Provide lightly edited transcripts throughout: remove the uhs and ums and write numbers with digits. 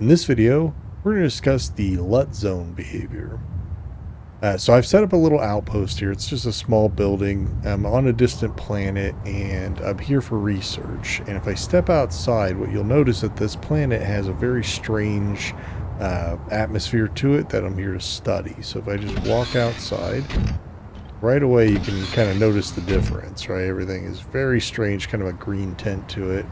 In this video, we're going to discuss the LUT zone behavior. So I've set up a little outpost here. It's just a small building. I'm on a distant planet and I'm here for research. And if I step outside, what you'll notice is that this planet has a very strange atmosphere to it that I'm here to study. So if I just walk outside, right away you can kind of notice the difference, right? Everything is very strange, kind of a green tint to it.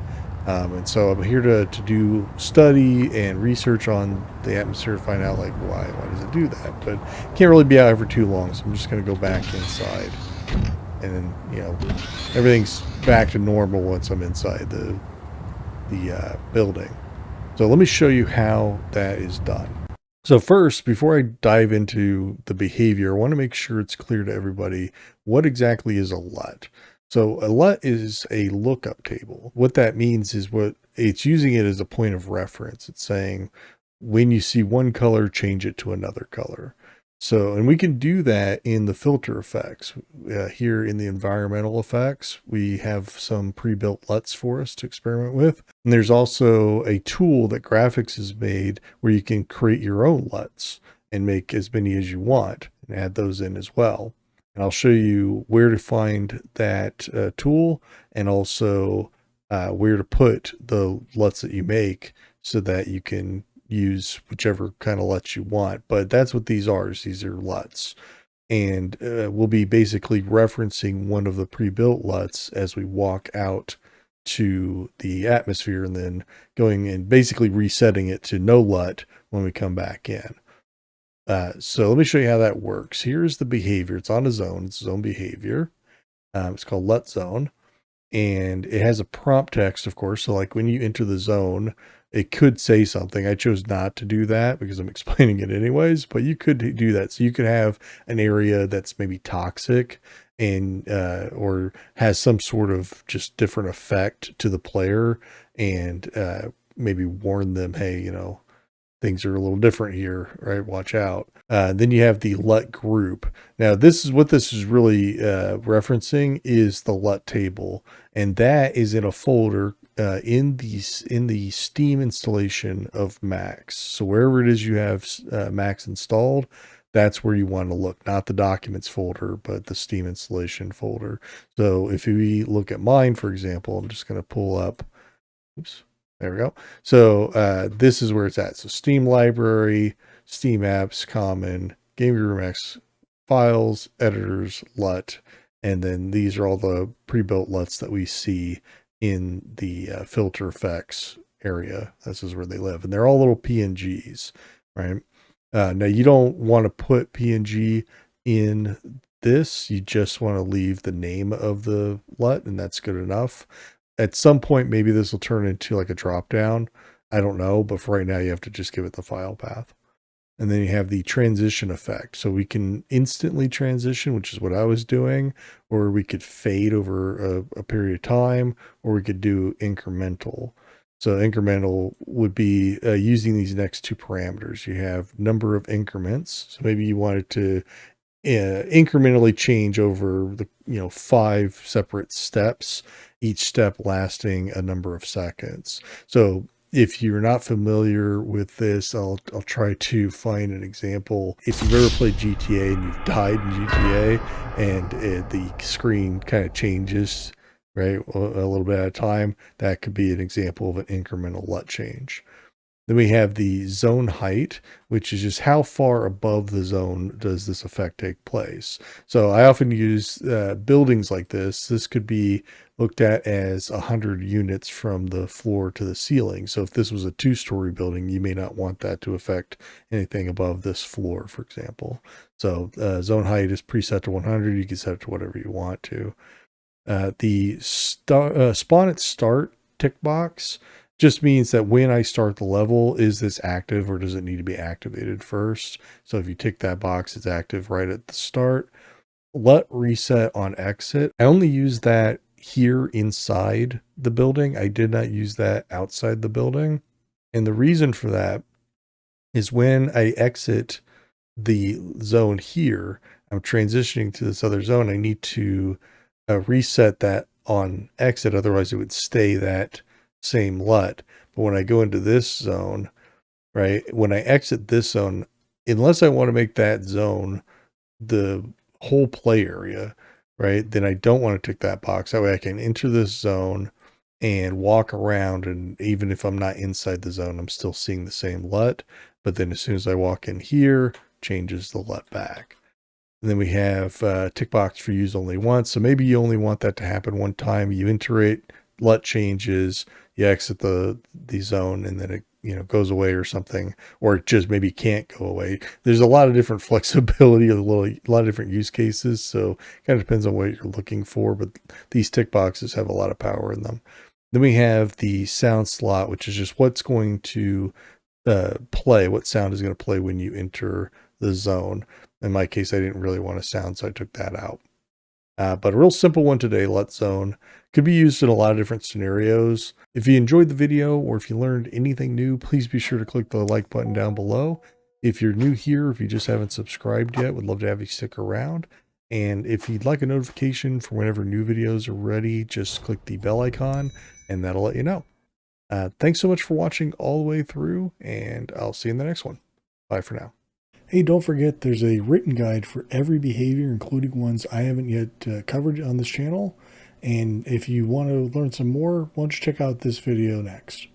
And so I'm here to do study and research on the atmosphere to find out like why does it do that, but can't really be out here for too long, so I'm just going to go back inside, and then everything's back to normal once I'm inside the building. So let me show you how that is done. So first, before I dive into the behavior, I want to make sure it's clear to everybody what exactly is a LUT. So a LUT is a lookup table. What that means is it's using it as a point of reference. It's saying when you see one color, change it to another color. So, and we can do that in the filter effects. Here in the environmental effects, we have some pre-built LUTs for us to experiment with. And there's also a tool that graphics has made where you can create your own LUTs and make as many as you want and add those in as well. And I'll show you where to find that tool, and also where to put the LUTs that you make so that you can use whichever kind of LUTs you want. But that's what these are. These are LUTs. And we'll be basically referencing one of the pre-built LUTs as we walk out to the atmosphere, and then going and basically resetting it to no LUT when we come back in. So let me show you how that works. Here's the behavior. It's on a zone. It's zone behavior. It's called LUT zone, and it has a prompt text, of course. So like when you enter the zone, it could say something. I chose not to do that because I'm explaining it anyways, but you could do that. So you could have an area that's maybe toxic and or has some sort of just different effect to the player, and maybe warn them, hey, things are a little different here, right? Watch out. Then you have the LUT group. Now, this is really referencing is the LUT table, and that is in a folder in the Steam installation of Max. So wherever it is you have Max installed, that's where you want to look, not the documents folder, but the Steam installation folder. So if we look at mine, for example, I'm just going to pull up, oops. There we go. So this is where it's at. So Steam library, Steam apps, common, GameGuru Max files, editors, LUT, and then these are all the pre-built LUTs that we see in the filter effects area. This is where they live, and they're all little PNGs, right? Now you don't want to put PNG in this. You just want to leave the name of the LUT, and that's good enough. At some point, maybe this will turn into like a drop down. I don't know, but for right now, you have to just give it the file path. And then you have the transition effect. So we can instantly transition, which is what I was doing, or we could fade over a period of time, or we could do incremental. So incremental would be using these next two parameters. You have number of increments. So maybe you wanted to incrementally change over the 5 separate steps, each step lasting a number of seconds. So if you're not familiar with this, I'll try to find an example. If you've ever played GTA and you've died in GTA and the screen kind of changes, right, a little bit at a time, that could be an example of an incremental LUT change. Then we have the zone height, which is just how far above the zone does this effect take place. So I often use buildings like this. This could be looked at as 100 units from the floor to the ceiling. So if this was a 2-story building, you may not want that to affect anything above this floor, for example. So zone height is preset to 100. You can set it to whatever you want to. The spawn at start tick box just means that when I start the level, is this active or does it need to be activated first? So if you tick that box, it's active right at the start. LUT reset on exit. I only use that here inside the building. I did not use that outside the building. And the reason for that is when I exit the zone here, I'm transitioning to this other zone. I need to reset that on exit. Otherwise it would stay that same LUT. But when I go into this zone, right? When I exit this zone, unless I want to make that zone the whole play area, right? Then I don't want to tick that box. That way I can enter this zone and walk around. And even if I'm not inside the zone, I'm still seeing the same LUT. But then as soon as I walk in here, changes the LUT back. And then we have tick box for use only once. So maybe you only want that to happen one time. You enter it, LUT changes, you exit the zone, and then it goes away or something, or it just maybe can't go away. There's a lot of different flexibility, a lot of different use cases. So it kind of depends on what you're looking for. But these tick boxes have a lot of power in them. Then we have the sound slot, which is just what's going to play, what sound is going to play when you enter the zone. In my case, I didn't really want a sound, so I took that out. But a real simple one today, LUT zone, could be used in a lot of different scenarios. If you enjoyed the video or if you learned anything new, please be sure to click the like button down below. If you're new here, if you just haven't subscribed yet, would love to have you stick around. And if you'd like a notification for whenever new videos are ready, just click the bell icon and that'll let you know. Thanks so much for watching all the way through, and I'll see you in the next one. Bye for now. Hey, don't forget there's a written guide for every behavior, including ones I haven't yet covered on this channel. And if you want to learn some more, why don't you check out this video next.